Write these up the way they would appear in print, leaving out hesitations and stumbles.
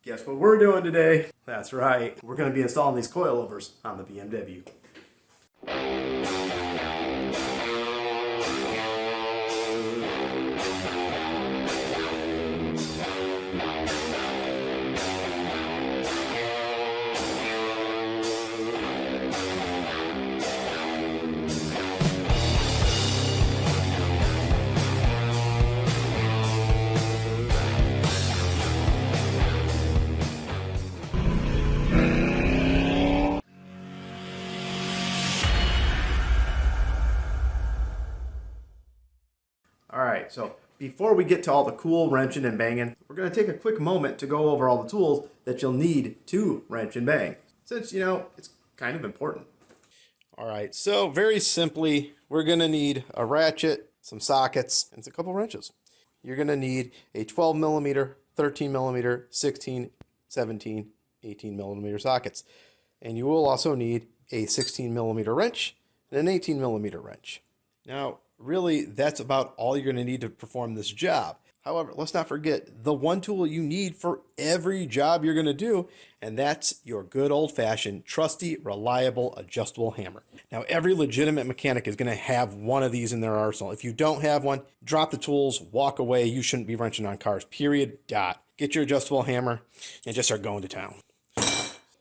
Guess what we're doing today? That's right, we're going to be installing these coilovers on the BMW. Alright, so before we get to all the cool wrenching and banging, we're going to take a quick moment to go over all the tools that you'll need to wrench and bang, since, it's kind of important. Alright, so very simply, we're going to need a ratchet, some sockets, and a couple wrenches. You're going to need a 12 millimeter, 13 millimeter, 16, 17, 18 millimeter sockets. And you will also need a 16 millimeter wrench and an 18 millimeter wrench. Now, really, that's about all you're going to need to perform this job. However, let's not forget the one tool you need for every job you're going to do, and that's your good old-fashioned, trusty, reliable, adjustable hammer. Now, every legitimate mechanic is going to have one of these in their arsenal. If you don't have one, drop the tools, walk away. You shouldn't be wrenching on cars, period, dot. Get your adjustable hammer and just start going to town.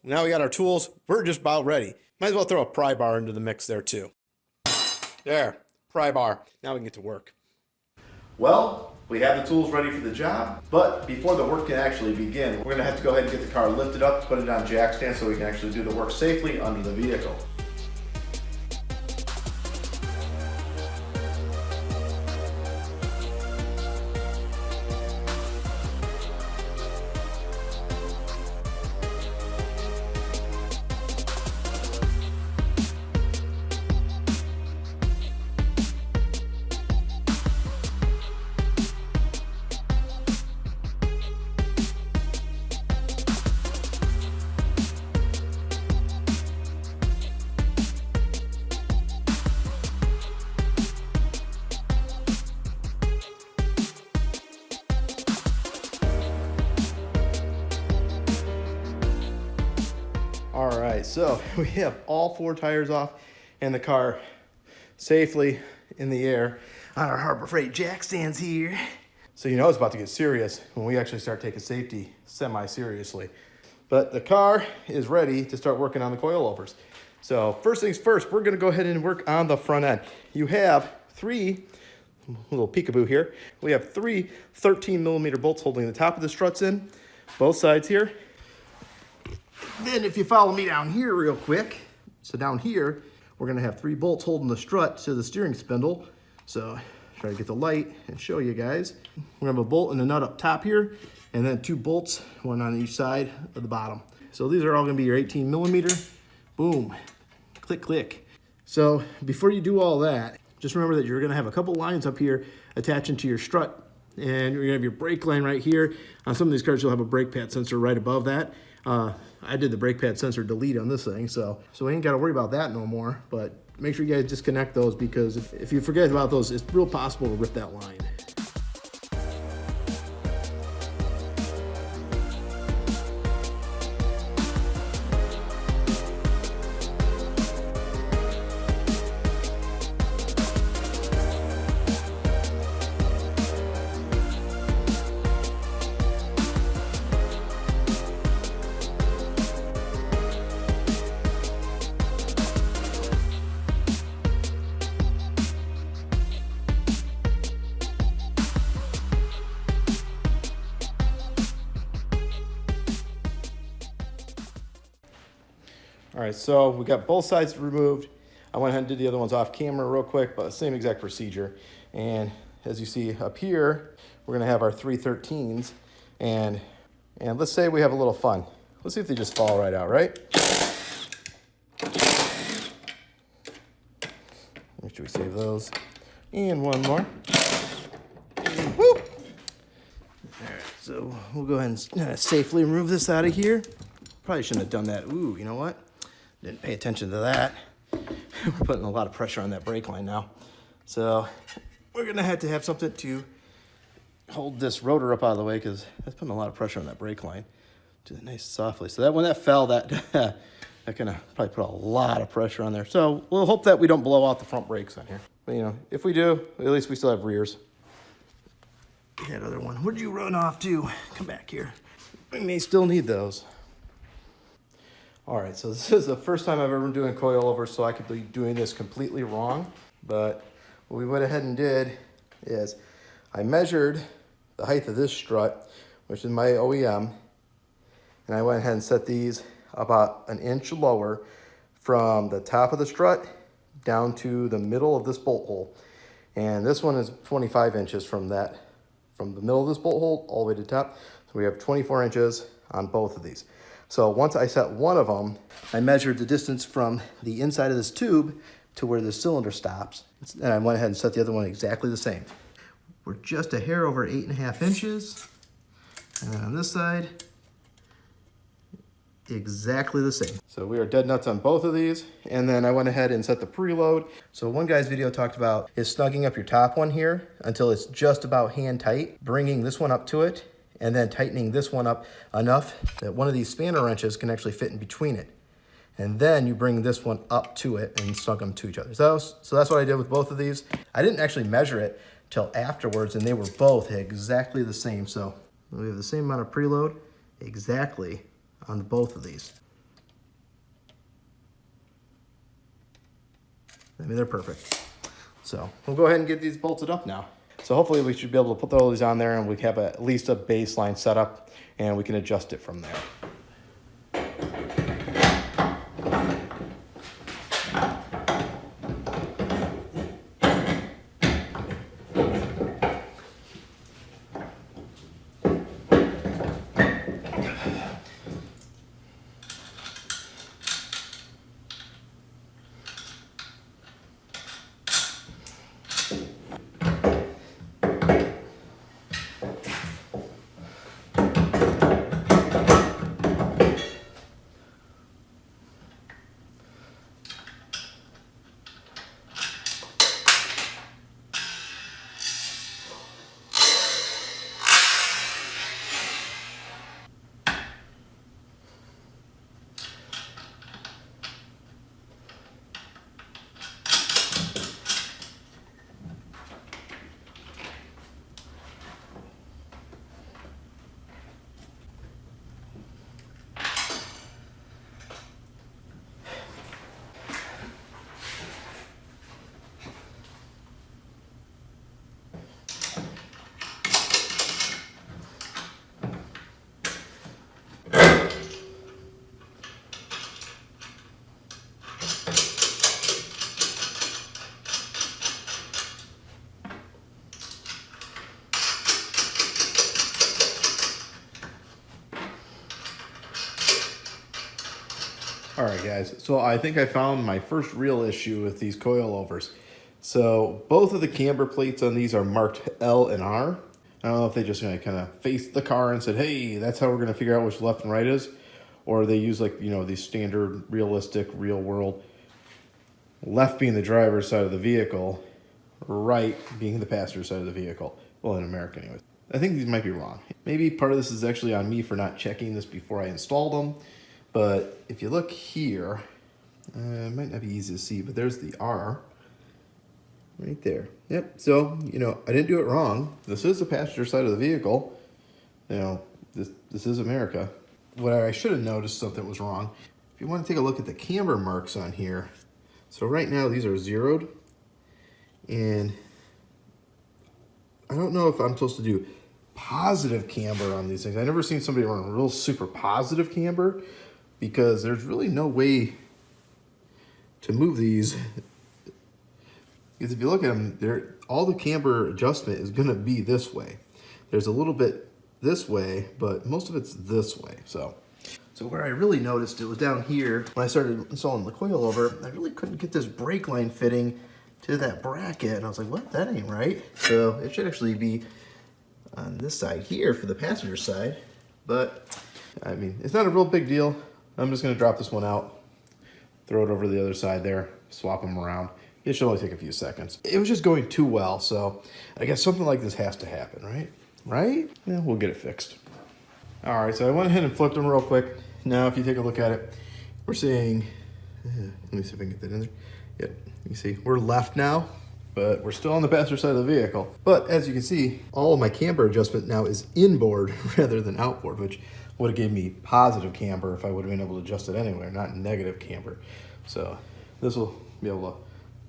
Now we got our tools. We're just about ready. Might as well throw a pry bar into the mix there, too. There. Pry bar. Now we can get to work. Well, we have the tools ready for the job, but before the work can actually begin, we're going to have to go ahead and get the car lifted up, put it on jack stand so we can actually do the work safely under the vehicle. Alright, so we have all four tires off and the car safely in the air on our Harbor Freight jack stands here. So it's about to get serious when we actually start taking safety semi-seriously. But the car is ready to start working on the coilovers. So first things first, we're going to go ahead and work on the front end. You have three, a little peekaboo here, we have three 13 millimeter bolts holding the top of the struts in, both sides here. Then if you follow me down here real quick, so down here, we're going to have three bolts holding the strut to the steering spindle. So try to get the light and show you guys. We're going to have a bolt and a nut up top here, and then two bolts, one on each side of the bottom. So these are all going to be your 18 millimeter. Boom. Click, click. So before you do all that, just remember that you're going to have a couple lines up here attaching to your strut, and you're going to have your brake line right here. On some of these cars, you'll have a brake pad sensor right above that. I did the brake pad sensor delete on this thing, so we ain't got to worry about that no more. But make sure you guys disconnect those, because if you forget about those, it's real possible to rip that line. All right, so we got both sides removed. I went ahead and did the other ones off camera real quick, but same exact procedure. And as you see up here, we're gonna have our 313s, and let's say we have a little fun. Let's see if they just fall right out, right? Make sure we save those. And one more. Woo! All right, so we'll go ahead and safely remove this out of here. Probably shouldn't have done that. Ooh, you know what? Didn't pay attention to that. We're putting a lot of pressure on that brake line now. So we're gonna have to have something to hold this rotor up out of the way, because that's putting a lot of pressure on that brake line. Do that nice softly. So that when that fell, that that kind of probably put a lot of pressure on there. So we'll hope that we don't blow out the front brakes on here. But you know, if we do, at least we still have rears. That other one, where'd you run off to? Come back here. We may still need those. All right, so this is the first time I've ever been doing coilovers, so I could be doing this completely wrong. But what we went ahead and did is I measured the height of this strut, which is my OEM, and I went ahead and set these about an inch lower from the top of the strut down to the middle of this bolt hole. And this one is 25 inches from the middle of this bolt hole all the way to the top. So we have 24 inches on both of these. So once I set one of them, I measured the distance from the inside of this tube to where the cylinder stops. And I went ahead and set the other one exactly the same. We're just a hair over 8.5 inches. And then on this side, exactly the same. So we are dead nuts on both of these. And then I went ahead and set the preload. So one guy's video talked about is snugging up your top one here until it's just about hand tight, bringing this one up to it, and then tightening this one up enough that one of these spanner wrenches can actually fit in between it. And then you bring this one up to it and snug them to each other. So that's what I did with both of these. I didn't actually measure it till afterwards, and they were both exactly the same. So we have the same amount of preload exactly on both of these. I mean, they're perfect. So we'll go ahead and get these bolted up now. So hopefully we should be able to put all these on there and we have at least a baseline setup and we can adjust it from there. All right, guys, so I think I found my first real issue with these coilovers. So both of the camber plates on these are marked L and R. I don't know if they just kind of faced the car and said, hey, that's how we're going to figure out which left and right is. Or they use, like, you know, these standard, realistic, real world, left being the driver's side of the vehicle, right being the passenger side of the vehicle. Well, in America anyway. I think these might be wrong. Maybe part of this is actually on me for not checking this before I installed them. But if you look here, it might not be easy to see, but there's the R right there. Yep, so, you know, I didn't do it wrong. This is the passenger side of the vehicle. You know, this is America. What I should have noticed something was wrong. If you want to take a look at the camber marks on here, so right now these are zeroed, and I don't know if I'm supposed to do positive camber on these things. I've never seen somebody run a real super positive camber, because there's really no way to move these. Because if you look at them, all the camber adjustment is going to be this way. There's a little bit this way, but most of it's this way. So where I really noticed it was down here when I started installing the coilover. I really couldn't get this brake line fitting to that bracket, and I was like, what? That ain't right. So it should actually be on this side here for the passenger side. But I mean, it's not a real big deal. I'm just going to drop this one out, throw it over to the other side there, swap them around. It should only take a few seconds. It was just going too well, so I guess something like this has to happen, right? Right? Yeah, we'll get it fixed. All right, so I went ahead and flipped them real quick. Now, if you take a look at it, we're seeing, let me see if I can get that in there. Yep, you see, we're left now, but we're still on the passenger side of the vehicle. But as you can see, all of my camber adjustment now is inboard rather than outboard, which would have gave me positive camber if I would have been able to adjust it anywhere, not negative camber. So this will be able to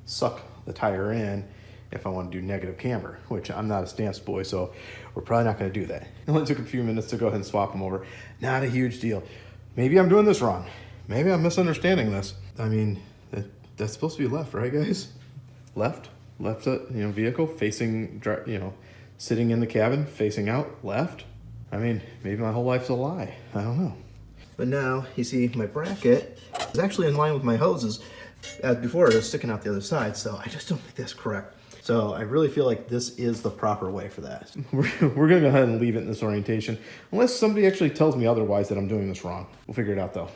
suck the tire in if I want to do negative camber, which I'm not a stance boy, so we're probably not going to do that. It only took a few minutes to go ahead and swap them over. Not a huge deal. Maybe I'm doing this wrong. Maybe I'm misunderstanding this. I mean, that's supposed to be left, right, guys? Left, vehicle facing, sitting in the cabin, facing out, left. I mean, maybe my whole life's a lie. I don't know. But now, you see, my bracket is actually in line with my hoses. As before, it was sticking out the other side, so I just don't think that's correct. So I really feel like this is the proper way for that. We're gonna go ahead and leave it in this orientation, unless somebody actually tells me otherwise that I'm doing this wrong. We'll figure it out though.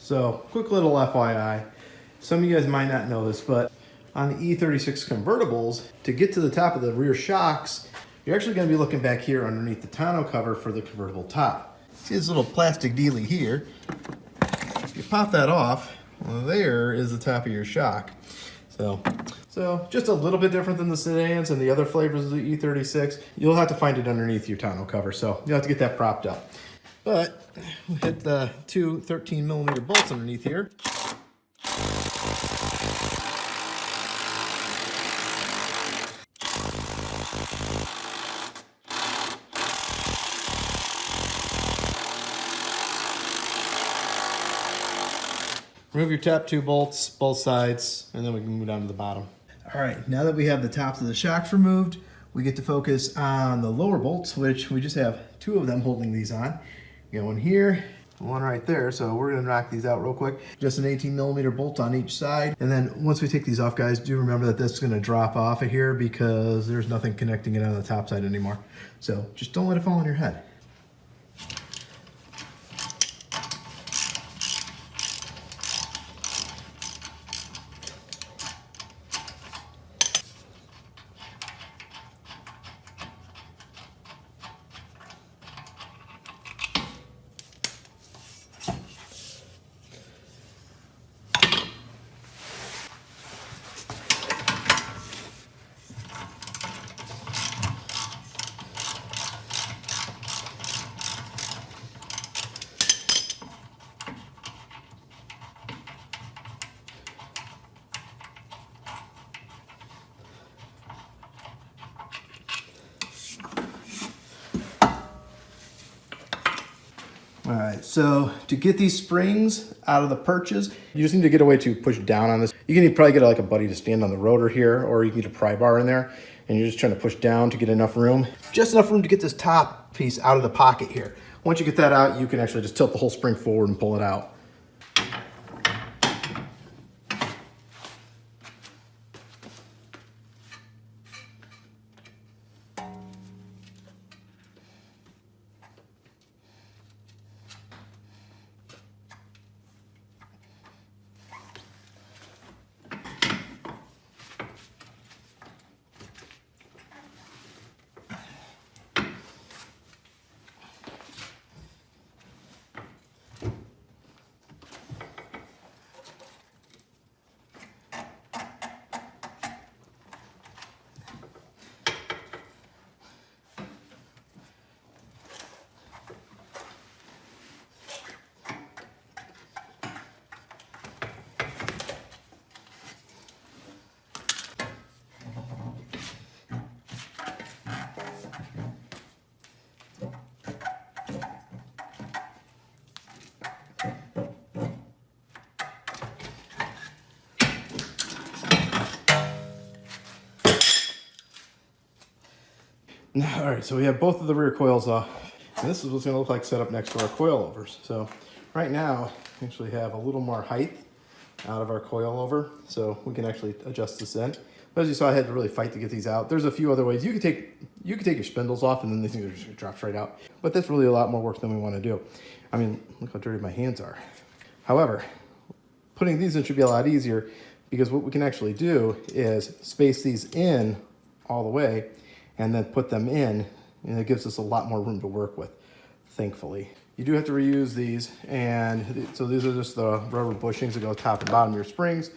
So, quick little FYI, some of you guys might not know this, but on the E36 convertibles, to get to the top of the rear shocks, you're actually going to be looking back here underneath the tonneau cover for the convertible top. See this little plastic dealie here? If you pop that off, well, there is the top of your shock. So just a little bit different than the sedans and the other flavors of the E36. You'll have to find it underneath your tonneau cover, so you'll have to get that propped up. But we'll hit the two 13mm bolts underneath here. Remove your top two bolts, both sides, and then we can move down to the bottom. All right, now that we have the tops of the shocks removed, we get to focus on the lower bolts, which we just have two of them holding these on. We got one here, one right there, so we're gonna knock these out real quick. Just an 18mm bolt on each side. And then once we take these off, guys, do remember that this is gonna drop off of here because there's nothing connecting it on the top side anymore. So just don't let it fall on your head. All right, so to get these springs out of the perches, you just need to get a way to push down on this. You can probably get like a buddy to stand on the rotor here, or you can get a pry bar in there, and you're just trying to push down to get enough room. Just enough room to get this top piece out of the pocket here. Once you get that out, you can actually just tilt the whole spring forward and pull it out. All right, so we have both of the rear coils off. And this is what's gonna look like set up next to our coilovers. So right now, we actually have a little more height out of our coilover, so we can actually adjust this in. But as you saw, I had to really fight to get these out. There's a few other ways. You could take your spindles off and then these things are just drops right out. But that's really a lot more work than we want to do. I mean, look how dirty my hands are. However, putting these in should be a lot easier because what we can actually do is space these in all the way and then put them in, and it gives us a lot more room to work with, thankfully. You do have to reuse these, and so these are just the rubber bushings that go top and bottom of your springs.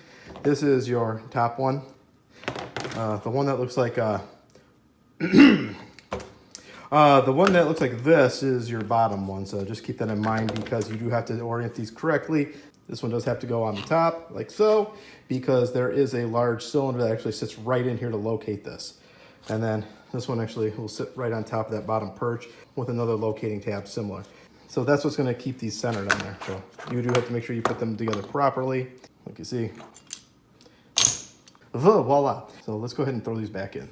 This is your top one. The one that looks like the one that looks like this is your bottom one, so just keep that in mind because you do have to orient these correctly. This one does have to go on the top, like so, because there is a large cylinder that actually sits right in here to locate this. And then this one actually will sit right on top of that bottom perch with another locating tab similar. So that's what's gonna keep these centered on there. So you do have to make sure you put them together properly. Like you see, voila. So let's go ahead and throw these back in.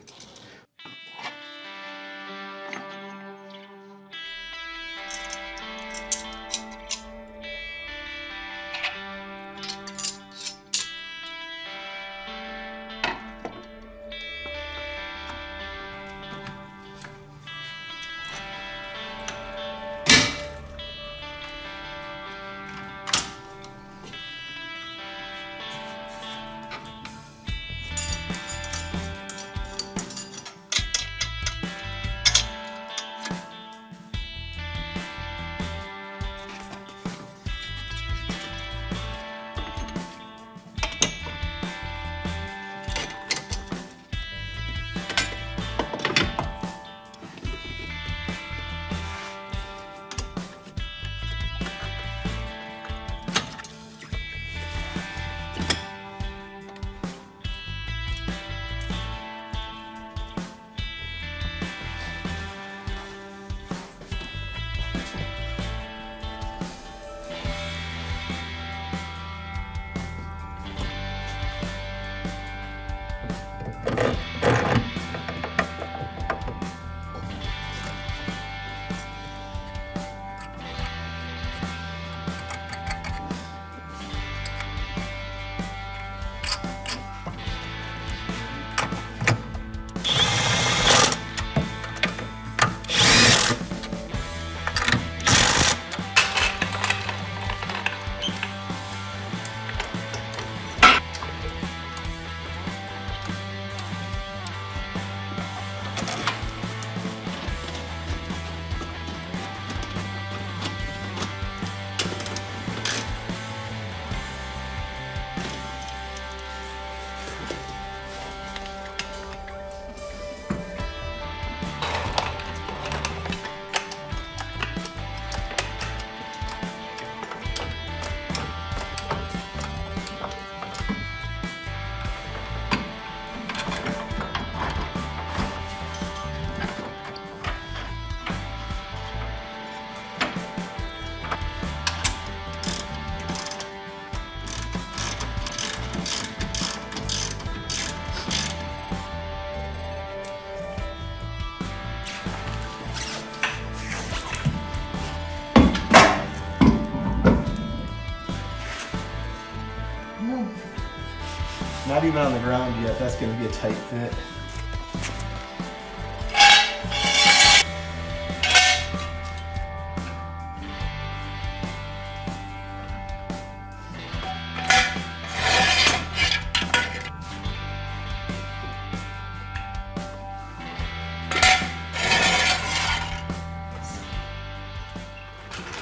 Not even on the ground yet. That's going to be a tight fit.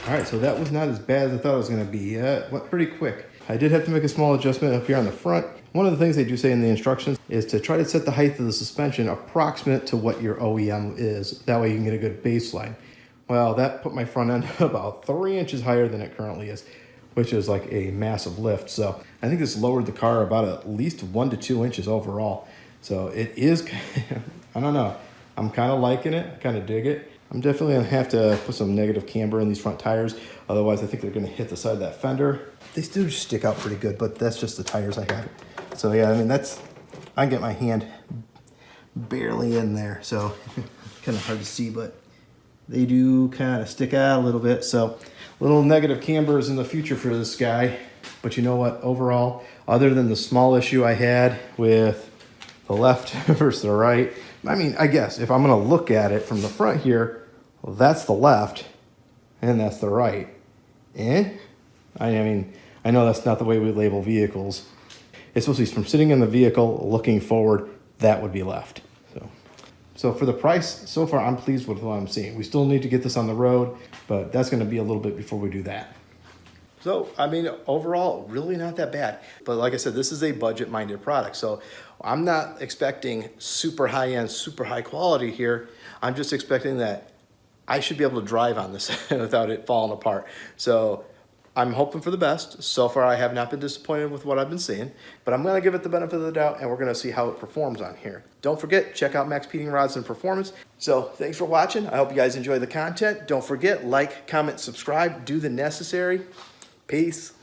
All right, so that was not as bad as I thought it was going to be. It went pretty quick. I did have to make a small adjustment up here on the front. One of the things they do say in the instructions is to try to set the height of the suspension approximate to what your OEM is. That way you can get a good baseline. Well, that put my front end about 3 inches higher than it currently is, which is like a massive lift. So I think this lowered the car about at least 1 to 2 inches overall. So it is, I don't know. I'm kind of liking it, kind of dig it. I'm definitely gonna have to put some negative camber in these front tires. Otherwise, I think they're gonna hit the side of that fender. They do stick out pretty good, but that's just the tires I have. So yeah, I mean, I can get my hand barely in there. So kind of hard to see, but they do kind of stick out a little bit. So Little negative cambers in the future for this guy. But you know what? Overall, other than the small issue I had with the left versus the right, I mean, I guess if I'm going to look at it from the front here, well, that's the left and that's the right. I mean, I know that's not the way we label vehicles. It's supposed to be from sitting in the vehicle, looking forward, that would be left. So for the price, so far I'm pleased with what I'm seeing. We still need to get this on the road, but that's going to be a little bit before we do that. So, I mean, overall, really not that bad. But like I said, this is a budget-minded product. So I'm not expecting super high-end, super high quality here. I'm just expecting that I should be able to drive on this without it falling apart. So I'm hoping for the best. So far, I have not been disappointed with what I've been seeing, but I'm going to give it the benefit of the doubt, and we're going to see how it performs on here. Don't forget, check out MaXpeedingrods and Performance. So thanks for watching. I hope you guys enjoy the content. Don't forget, like, comment, subscribe, do the necessary. Peace.